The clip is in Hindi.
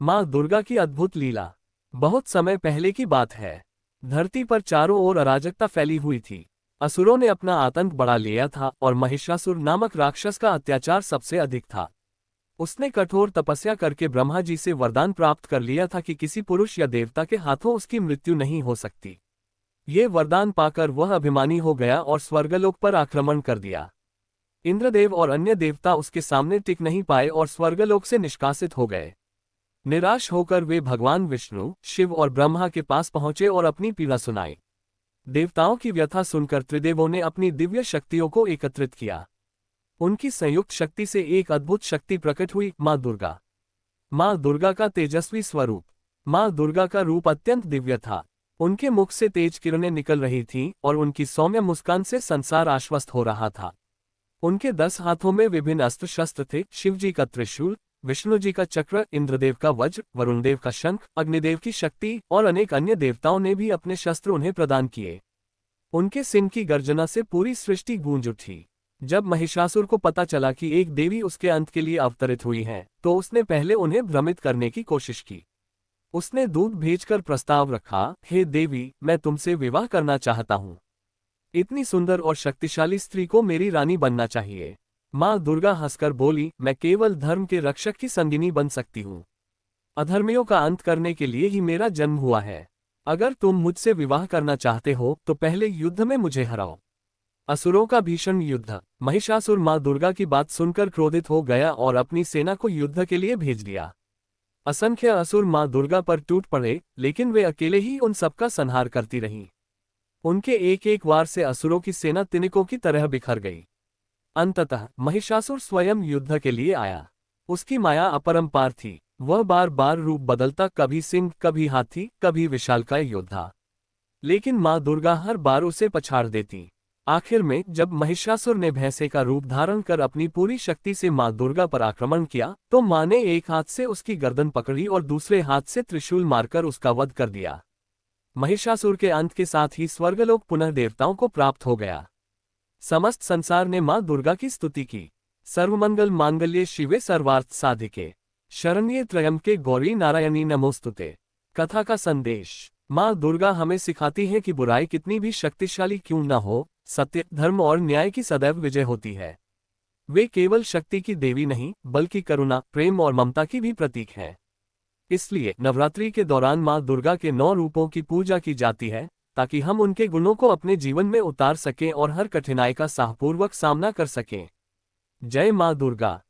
माँ दुर्गा की अद्भुत लीला। बहुत समय पहले की बात है। धरती पर चारों ओर अराजकता फैली हुई थी। असुरों ने अपना आतंक बढ़ा लिया था और महिषासुर नामक राक्षस का अत्याचार सबसे अधिक था। उसने कठोर तपस्या करके ब्रह्मा जी से वरदान प्राप्त कर लिया था कि किसी पुरुष या देवता के हाथों उसकी मृत्यु नहीं हो सकती। ये वरदान पाकर वह अभिमानी हो गया और स्वर्गलोक पर आक्रमण कर दिया। इंद्रदेव और अन्य देवता उसके सामने टिक नहीं पाए और स्वर्गलोक से निष्कासित हो गए। निराश होकर वे भगवान विष्णु, शिव और ब्रह्मा के पास पहुंचे और अपनी पीड़ा सुनाई। देवताओं की व्यथा सुनकर त्रिदेवों ने अपनी दिव्य शक्तियों को एकत्रित किया। उनकी संयुक्त शक्ति से एक अद्भुत शक्ति प्रकट हुई, माँ दुर्गा। माँ दुर्गा का तेजस्वी स्वरूप। माँ दुर्गा का रूप अत्यंत दिव्य था। उनके मुख से तेज किरणें निकल रही थीं और उनकी सौम्य मुस्कान से संसार आश्वस्त हो रहा था। उनके 10 हाथों में विभिन्न अस्त्र शस्त्र थे, शिवजी का त्रिशूल, विष्णु जी का चक्र, इंद्रदेव का वज्र, वरुणदेव का शंख, अग्निदेव की शक्ति और अनेक अन्य देवताओं ने भी अपने शस्त्र उन्हें प्रदान किए। उनके सिंह की गर्जना से पूरी सृष्टि गूंज उठी। जब महिषासुर को पता चला कि एक देवी उसके अंत के लिए अवतरित हुई है, तो उसने पहले उन्हें भ्रमित करने की कोशिश की। उसने दूत भेजकर प्रस्ताव रखा, हे देवी, मैं तुमसे विवाह करना चाहता हूँ। इतनी सुंदर और शक्तिशाली स्त्री को मेरी रानी बनना चाहिए। माँ दुर्गा हंसकर बोली, मैं केवल धर्म के रक्षक की संगिनी बन सकती हूँ। अधर्मियों का अंत करने के लिए ही मेरा जन्म हुआ है। अगर तुम मुझसे विवाह करना चाहते हो तो पहले युद्ध में मुझे हराओ। असुरों का भीषण युद्ध। महिषासुर माँ दुर्गा की बात सुनकर क्रोधित हो गया और अपनी सेना को युद्ध के लिए भेज दिया। असंख्य असुर माँ दुर्गा पर टूट पड़े, लेकिन वे अकेले ही उन सबका संहार करती रहीं। उनके एक एक वार से असुरों की सेना तिनकों की तरह बिखर गई। अंततः महिषासुर स्वयं युद्ध के लिए आया। उसकी माया अपरंपार थी। वह बार बार रूप बदलता, कभी सिंह, कभी हाथी, कभी विशालकाय योद्धा। लेकिन माँ दुर्गा हर बार उसे पछाड़ देती। आखिर में जब महिषासुर ने भैंसे का रूप धारण कर अपनी पूरी शक्ति से माँ दुर्गा पर आक्रमण किया, तो माँ ने एक हाथ से उसकी गर्दन पकड़ी और दूसरे हाथ से त्रिशूल मारकर उसका वध कर दिया। महिषासुर के अंत के साथ ही स्वर्गलोक पुनः देवताओं को प्राप्त हो गया। समस्त संसार ने माँ दुर्गा की स्तुति की। सर्वमंगल मांगल्ये शिवे सर्वार्थ साधिके, शरण्ये त्र्यंबके गौरी नारायणी नमोस्तुते। कथा का संदेश। माँ दुर्गा हमें सिखाती है कि बुराई कितनी भी शक्तिशाली क्यों न हो, सत्य, धर्म और न्याय की सदैव विजय होती है। वे केवल शक्ति की देवी नहीं, बल्कि करुणा, प्रेम और ममता की भी प्रतीक है। इसलिए नवरात्रि के दौरान माँ दुर्गा के 9 रूपों की पूजा की जाती है, ताकि हम उनके गुणों को अपने जीवन में उतार सकें और हर कठिनाई का साहपूर्वक सामना कर सकें। जय माँ दुर्गा।